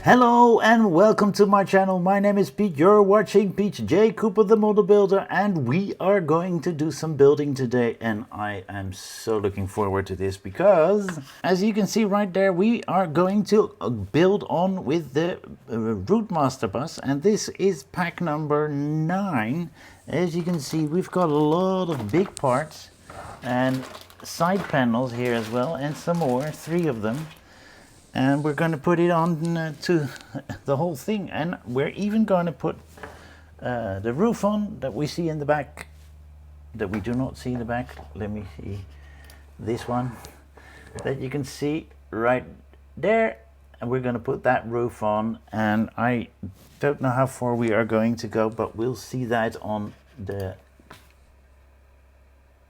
Hello and welcome to my channel. My name is Pete. You're watching Pete J. Cooper, the Model Builder, and we are going to do some building today. And I am so looking forward to this because, as you can see right there, we are going to build on with the Routemaster bus, and this is pack number 9. As you can see, we've got a lot of big parts and side panels here as well, and some more, 3 of them. And we're going to put it on to the whole thing, and we're even going to put the roof on that we see in the back, that we do not see in the back. Let me see this one that you can see right there, and we're going to put that roof on. And I don't know how far we are going to go, but we'll see that on the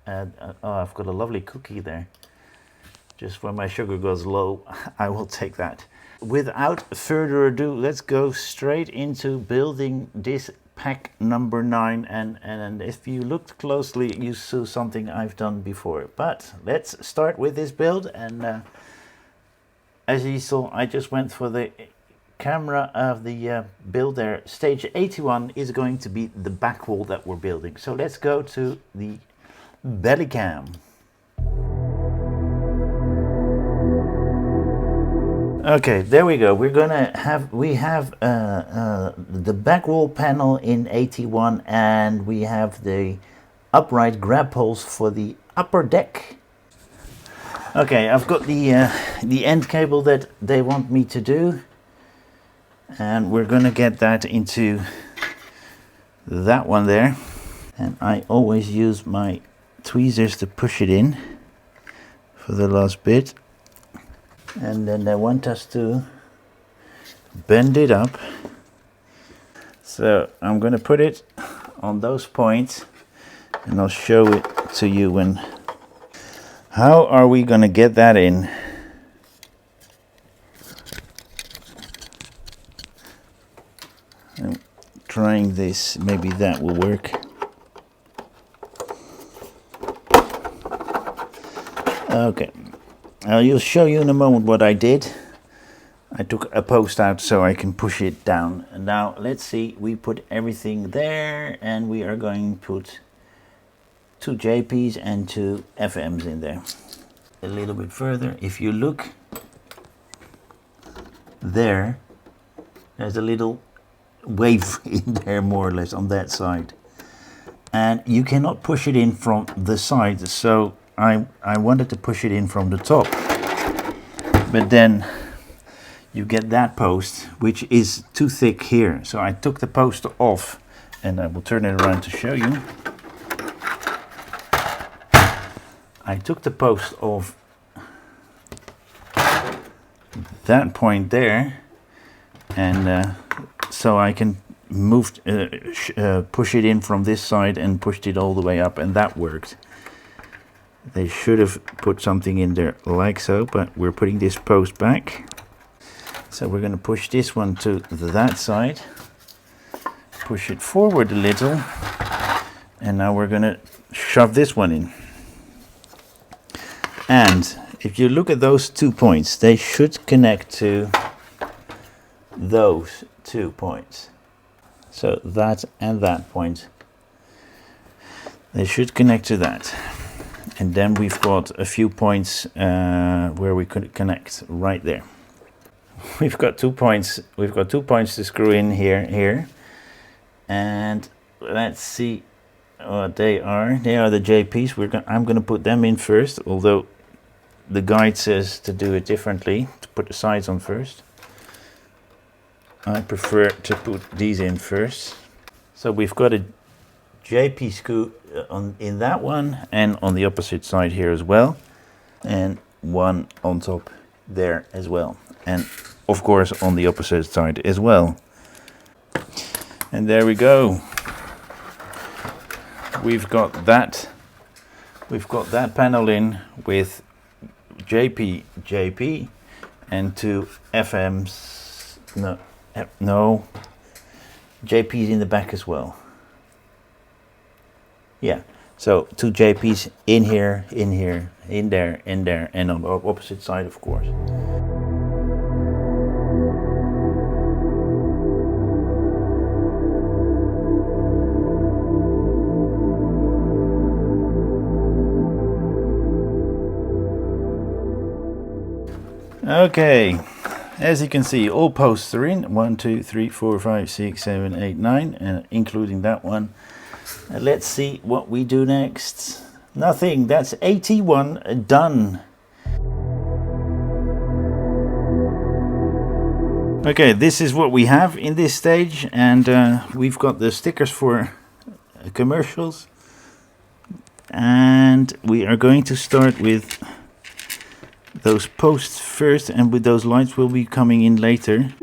oh, I've got a lovely cookie there. Just when my sugar goes low, I will take that. Without further ado, let's go straight into building this pack number 9. And if you looked closely, you saw something I've done before. But let's start with this build. And as you saw, I just went for the camera of the build there. Stage 81 is going to be the back wall that we're building. So let's go to the belly cam. Okay, there we go. We have the back wall panel in 81, and we have the upright grab poles for the upper deck. Okay, I've got the end cable that they want me to do, and we're gonna get that into that one there. And I always use my tweezers to push it in for the last bit. And then they want us to bend it up. So I'm going to put it on those points, and I'll show it to you when. How are we going to get that in? I'm trying this, maybe that will work. Okay. I'll show you in a moment what I did. I took a post out so I can push it down. And now let's see, we put everything there, and we are going to put 2 JPs and 2 FMs in there. A little bit further, if you look there, there's a little wave in there more or less on that side. And you cannot push it in from the side, so I wanted to push it in from the top, but then you get that post which is too thick here, so I took the post off, and I will turn it around to show you. I took the post off that point there, and so I can push it in from this side, and pushed it all the way up, and that worked. They should have put something in there like so, but we're putting this post back. So we're going to push this one to that side, push it forward a little, and now we're going to shove this one in. And if you look at those 2 points, they should connect to those 2 points. So that and that point, they should connect to that. And then we've got a few points where we could connect right there. We've got 2 points. We've got 2 points to screw in here. And let's see what they are. They are the JPs. I'm going to put them in first, although the guide says to do it differently, to put the sides on first. I prefer to put these in first. So we've got a JP screw in that one, and on the opposite side here as well, and one on top there as well, and of course on the opposite side as well. And there we go. We've got that panel in with JP and 2 FMs. No JPs in the back as well. Yeah, so 2 JPs in here, in there, and on the opposite side, of course. Okay, as you can see, all posts are in. 1, 2, 3, 4, 5, 6, 7, 8, 9, including that one. Let's see what we do next. Nothing. That's 81 done. Okay, this is what we have in this stage, and we've got the stickers for commercials, and we are going to start with those posts first, and with those lights will be coming in later.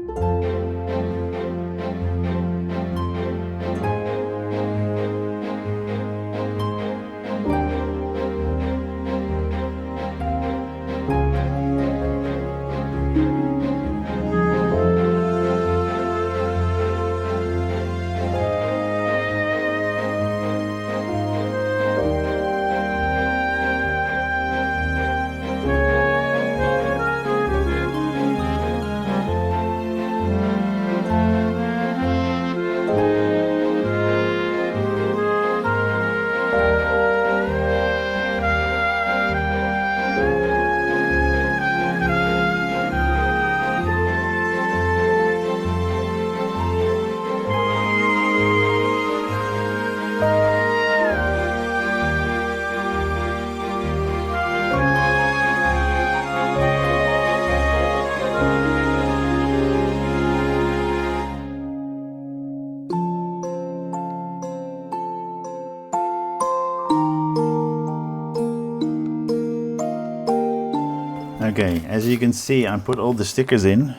Okay, as you can see, I put all the stickers in,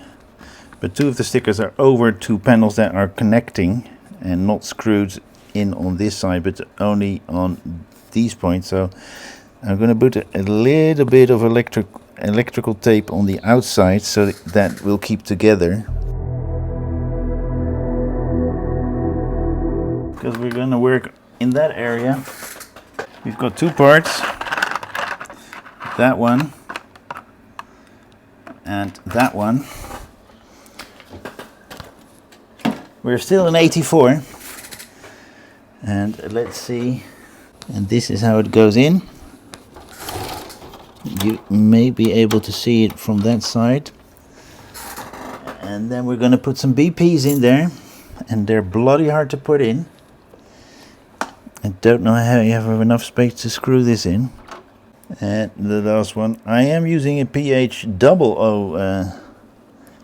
but two of the stickers are over two panels that are connecting and not screwed in on this side, but only on these points. So I'm going to put a little bit of electrical tape on the outside so that will keep together. Because we're going to work in that area. We've got two parts, that one and that one. We're still in 84, and let's see, and this is how it goes in. You may be able to see it from that side, and then we're going to put some BPs in there, and they're bloody hard to put in. I don't know how you have enough space to screw this in. And the last one, I am using a PH00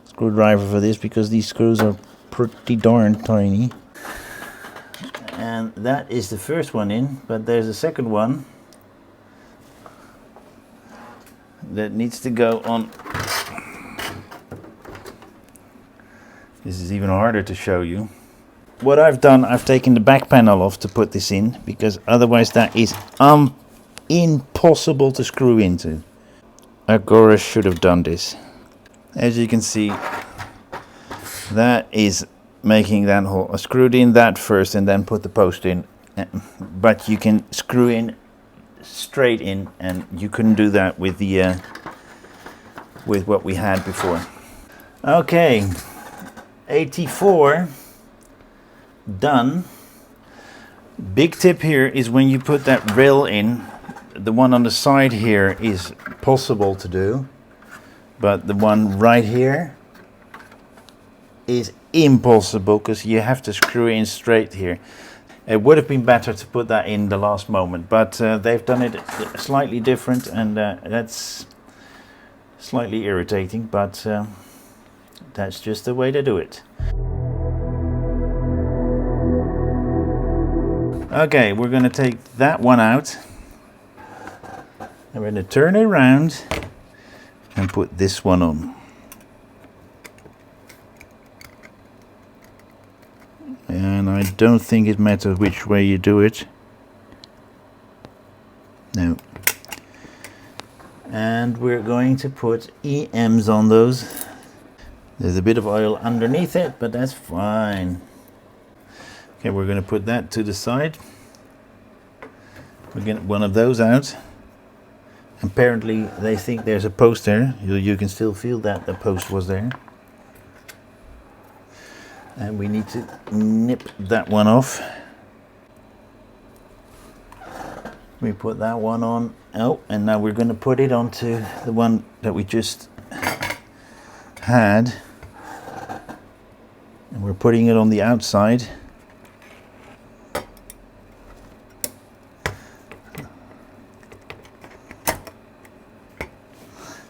screwdriver for this because these screws are pretty darn tiny. And that is the first one in, but there's a second one that needs to go on. This is even harder to show you. What I've done, I've taken the back panel off to put this in, because otherwise that is impossible to screw into. Agora should have done this. As you can see, that is making that hole. I screwed in that first and then put the post in, but you can screw in straight in, and you couldn't do that with the with what we had before. Okay, 84 done. Big tip here is when you put that rail in, the one on the side here is possible to do, but the one right here is impossible because you have to screw in straight here. It would have been better to put that in the last moment, but they've done it slightly different, and that's slightly irritating, but that's just the way to do it. Okay, we're going to take that one out. I'm going to turn it around and put this one on. And I don't think it matters which way you do it. No. And we're going to put EMs on those. There's a bit of oil underneath it, but that's fine. Okay, we're going to put that to the side. We'll get one of those out. Apparently they think there's a post there. You can still feel that the post was there. And we need to nip that one off. We put that one on. Oh, and now we're going to put it onto the one that we just pad, and we're putting it on the outside.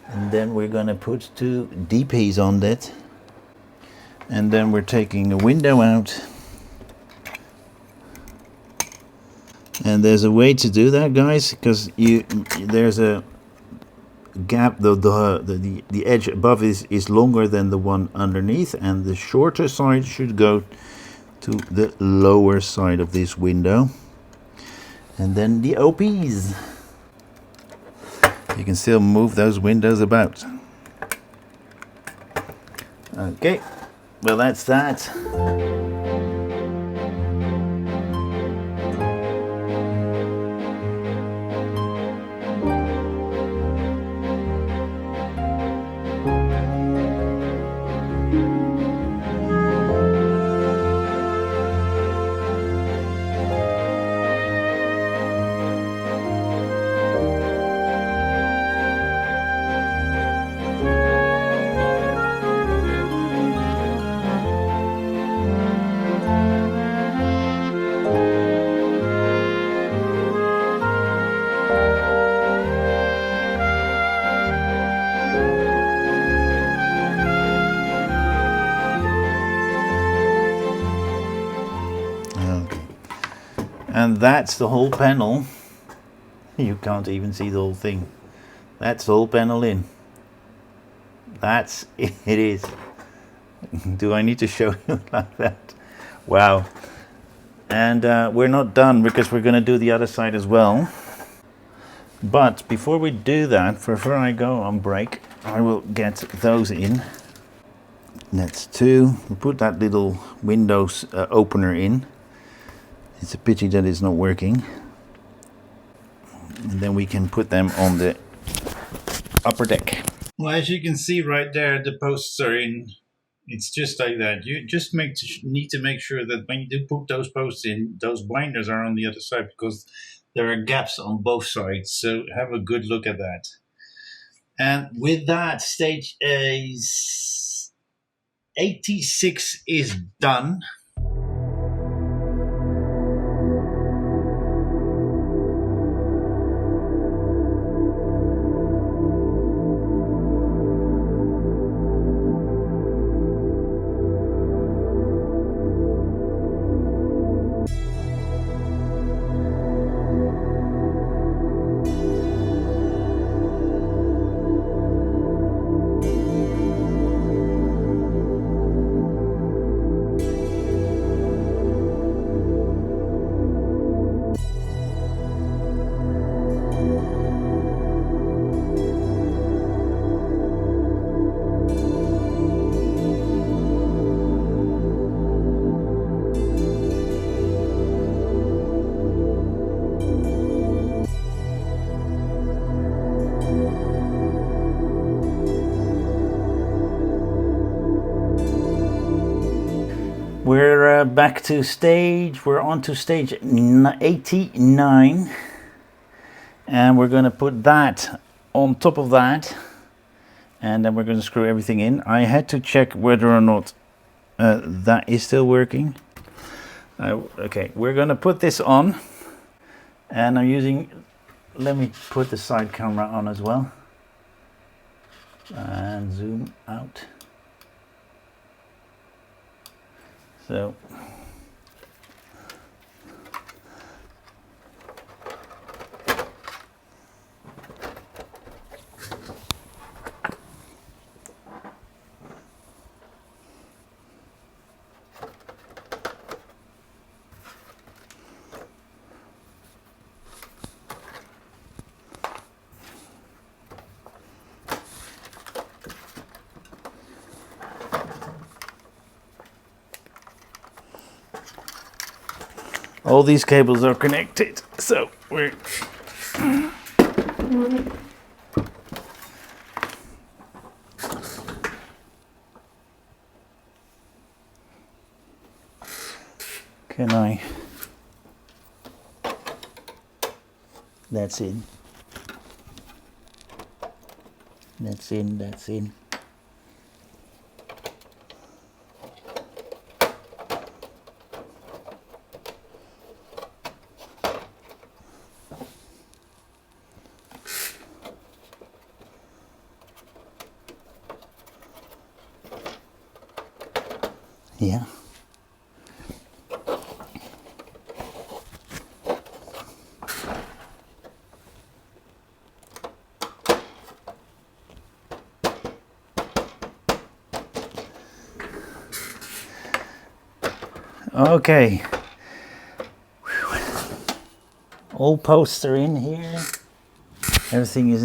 And then we're going to put 2 DPs on that. And then we're taking the window out. And there's a way to do that, guys, because there's a gap. The edge above is longer than the one underneath, and the shorter side should go to the lower side of this window. And then the OPs. You can still move those windows about. Okay, well, that's that. And that's the whole panel. You can't even see the whole thing. That's the whole panel in. That's it is. Do I need to show you like that? Wow. And we're not done, because we're going to do the other side as well. But before we do that, before I go on break, I will get those in. That's 2. We put that little Windows opener in. It's a pity that it's not working. And then we can put them on the upper deck. Well, as you can see right there, the posts are in. It's just like that. You just need to make sure that when you do put those posts in, those binders are on the other side, because there are gaps on both sides. So have a good look at that. And with that, stage 86 is done. We're back to stage, we're on to stage 89, and we're going to put that on top of that, and then we're going to screw everything in. I had to check whether or not that is still working. Okay, we're going to put this on, and I'm using, let me put the side camera on as well, and zoom out. So all these cables are connected, so we're can I, that's in, that's in, that's in. Yeah. Okay. All posts are in here. Everything is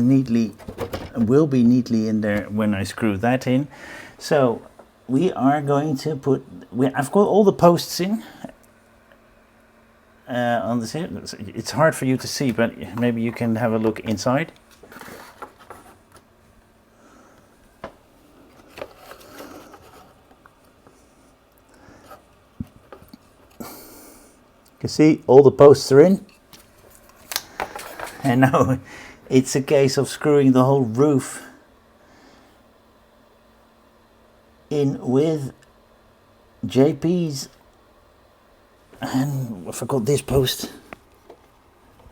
will be neatly in there when I screw that in. So we are going to put, I've got all the posts in on this here. It's hard for you to see, but maybe you can have a look inside. You can see all the posts are in. And now it's a case of screwing the whole roof in with JPs. And I forgot this post.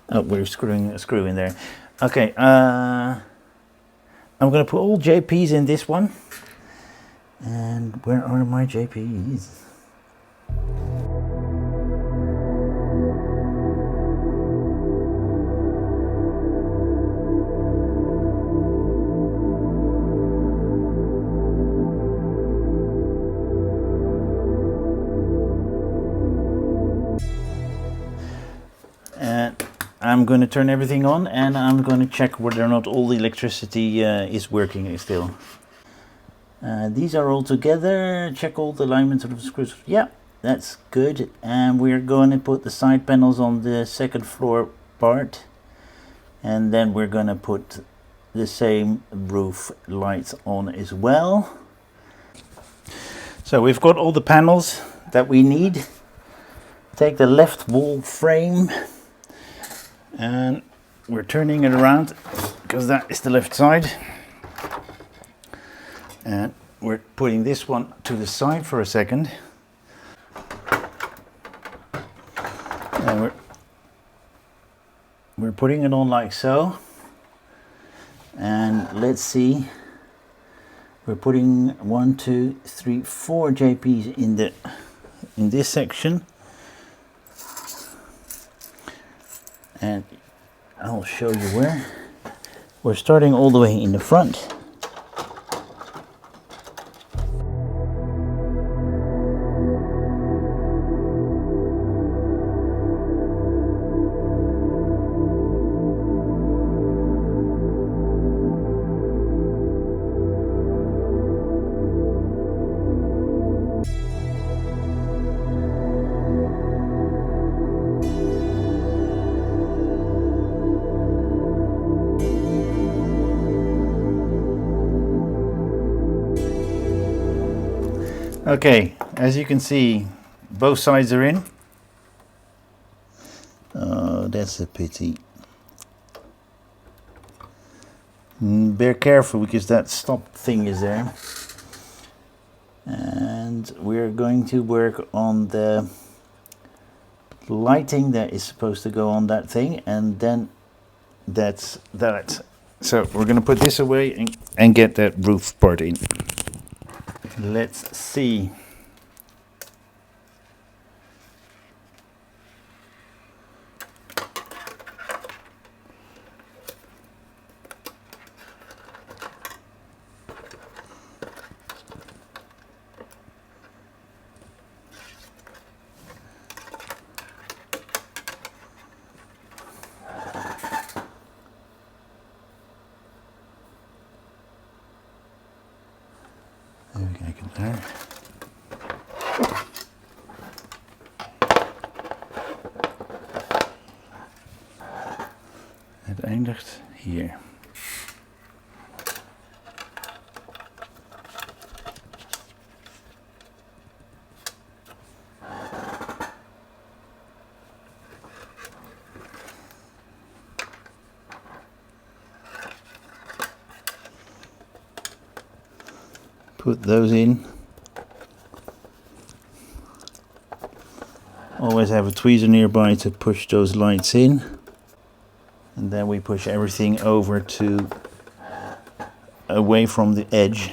Oh, we're screwing a screw in there. Okay, I'm going to put all JPs in this one. And where are my JPs? I'm going to turn everything on, and I'm going to check whether or not all the electricity is working still. These are all together. Check all the alignments of the screws. Yeah, that's good. And we're going to put the side panels on the second floor part, and then we're going to put the same roof lights on as well. So we've got all the panels that we need. Take the left wall frame, and we're turning it around because that is the left side, and we're putting this one to the side for a second, and we're putting it on like so. And let's see, we're putting 1, 2, 3, 4 JPs in this section. And I'll show you where. We're starting all the way in the front. Okay, as you can see, both sides are in. Oh, that's a pity. Be careful because that stop thing is there. And we're going to work on the lighting that is supposed to go on that thing, and then that's that. So we're going to put this away and get that roof part in. Let's see. There. Het eindigt hier. Put those in. Always have a tweezer nearby to push those lights in. And then we push everything over to away from the edge.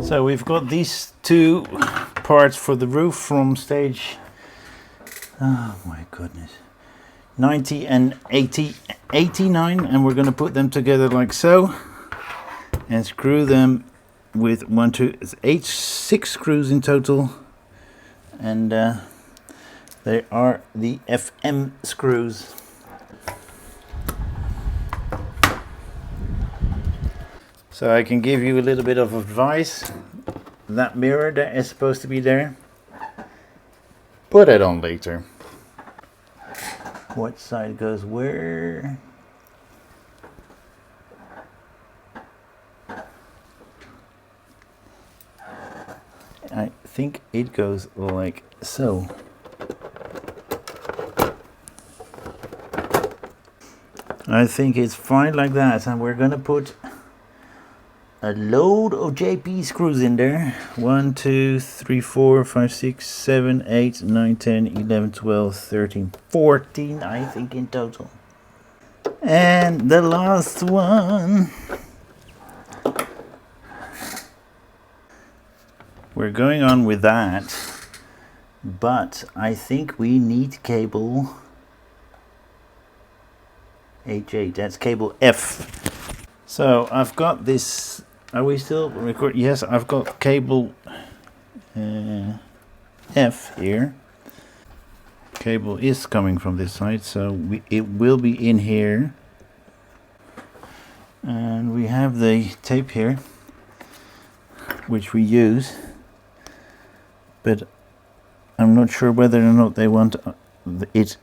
So we've got these two parts for the roof from stage, oh my goodness, 90 and 89, and we're going to put them together like so and screw them with 6 screws in total, and they are the FM screws. So I can give you a little bit of advice. That mirror that is supposed to be there, put it on later. What side goes where? I think it goes like so. I think it's fine like that, and we're gonna put a load of JP screws in there. 1, 2, 3, 4, 5, 6, 7, 8, 9, 10, 11, 12, 13, 14, I think in total. And the last one. We're going on with that, but I think we need cable H8, that's cable F. So I've got this. Are we still recording? Yes, I've got cable F here. Cable is coming from this side, so it will be in here. And we have the tape here, which we use. But I'm not sure whether or not they want it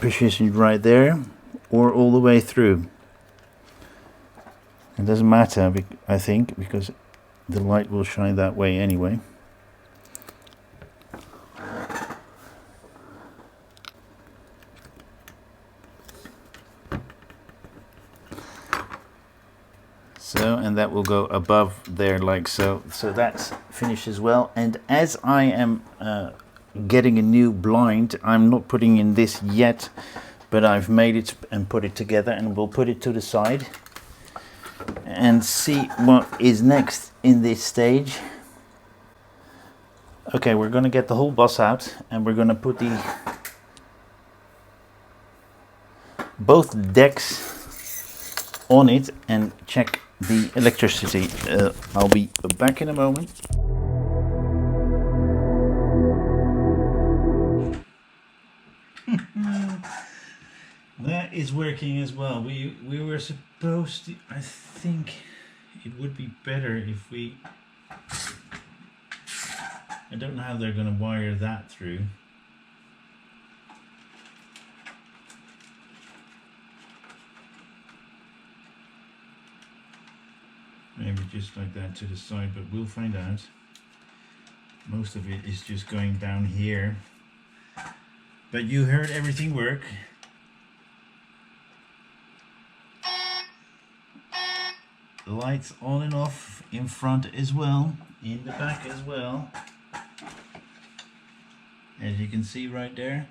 positioned right there or all the way through. It doesn't matter, I think, because the light will shine that way anyway. So, and that will go above there like so. So that's finished as well. And as I am getting a new blind, I'm not putting in this yet, but I've made it and put it together, and we'll put it to the side and see what is next in this stage. Okay, we're going to get the whole bus out, and we're going to put both decks on it and check the electricity. I'll be back in a moment. That is working as well. We were supposed to, I think it would be better if we, I don't know how they're going to wire that through. Maybe just like that to the side, but we'll find out. Most of it is just going down here. But you heard everything work. The lights on and off in front as well, in the back as well. As you can see right there.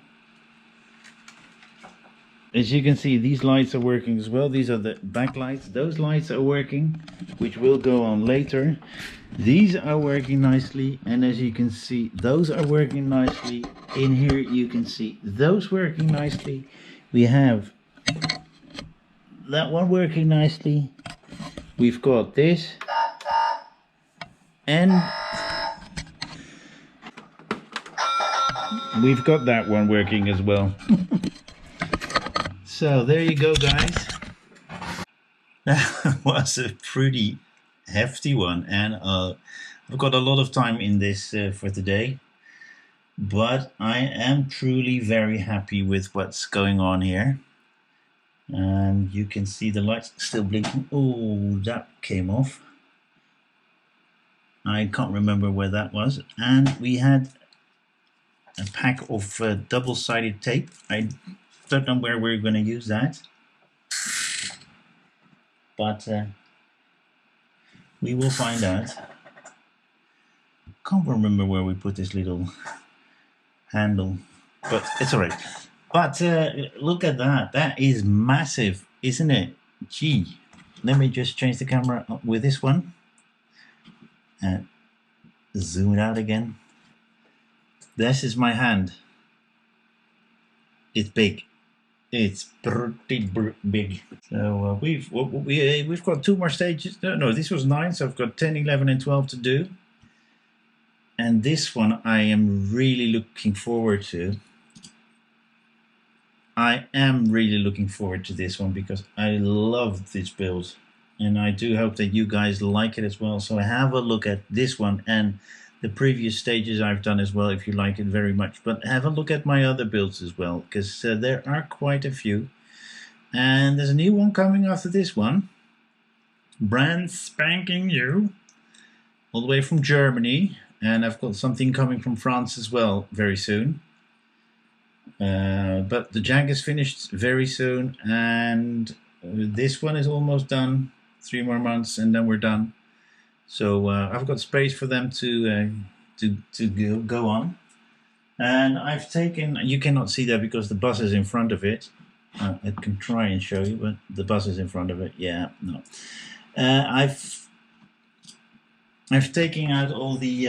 As you can see, these lights are working as well. These are the back lights. Those lights are working, which will go on later. These are working nicely, and as you can see, those are working nicely. In here you can see those working nicely. We have that one working nicely. We've got this, and we've got that one working as well. So there you go, guys. That was a pretty hefty one, and I've got a lot of time in this for today, but I am truly very happy with what's going on here. And you can see the lights still blinking. Oh, that came off. I can't remember where that was. And we had a pack of double-sided tape. I don't know where we're going to use that, but we will find out. Can't remember where we put this little handle, but it's alright. But look at that. That is massive, isn't it? Gee, let me just change the camera with this one. zoom it out again. This is my hand. It's big. It's pretty big. So we've got 2 more stages. No, this was 9, so I've got 10, 11, and 12 to do. And this one I am really looking forward to. I am really looking forward to this one because I love this build. And I do hope that you guys like it as well. So have a look at this one and the previous stages I've done as well if you like it very much. But have a look at my other builds as well, because there are quite a few. And there's a new one coming after this one. Brand spanking new. All the way from Germany. And I've got something coming from France as well very soon. But the Jag is finished very soon, and this one is almost done. 3 more months and then we're done. So I've got space for them to go on. And I've taken, you cannot see that because the bus is in front of it. I can try and show you, but the bus is in front of it. Yeah, no. I've taken out all the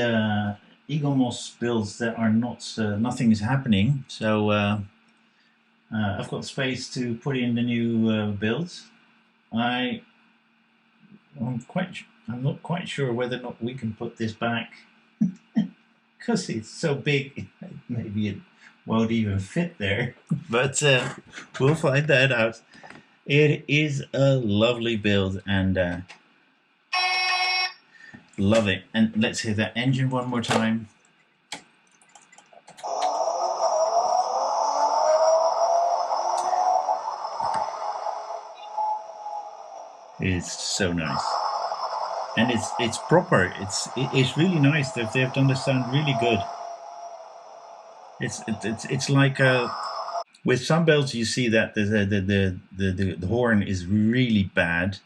Eaglemoss builds that are not, nothing is happening. So I've got space to put in the new builds. I'm not quite sure whether or not we can put this back because it's so big. Maybe it won't even fit there, but we'll find that out. It is a lovely build and love it. And let's hear that engine one more time. It's so nice, and it's proper. It's really nice that they've done the sound really good. It's like with some builds you see that the horn is really bad,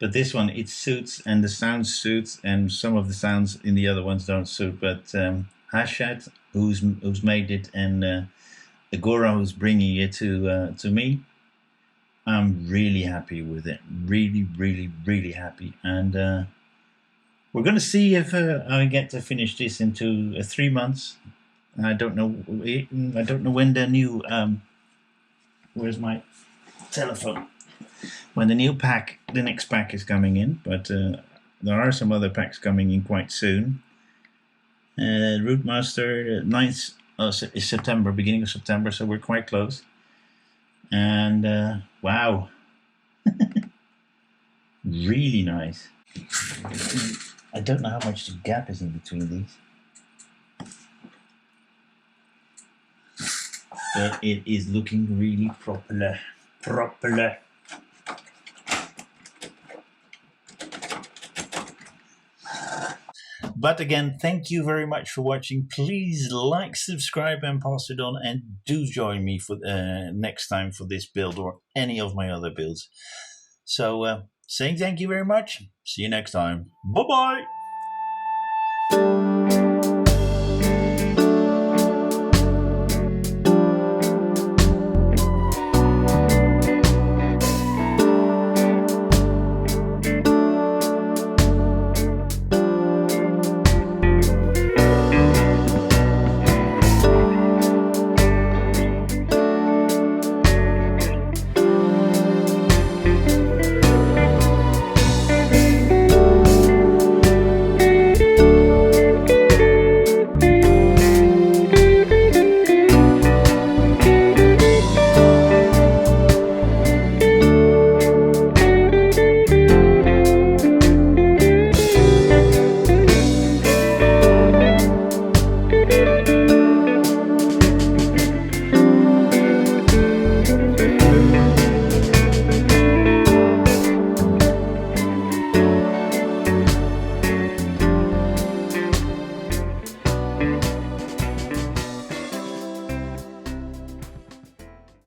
but this one it suits and the sound suits, and some of the sounds in the other ones don't suit. But Hashat, who's made it, and Agora, who's bringing it to me. I'm really happy with it. Really, really, really happy. And we're going to see if I get to finish this into 3 months. I don't know. I don't know when the new. Where's my telephone? When the new pack, the next pack is coming in. But there are some other packs coming in quite soon. Rootmaster 9th is September, beginning of September. So we're quite close. And wow, really nice. I don't know how much the gap is in between these, but it is looking really proper. But again, thank you very much for watching. Please like, subscribe, and pass it on. And do join me for next time for this build or any of my other builds. So saying thank you very much. See you next time. Bye-bye.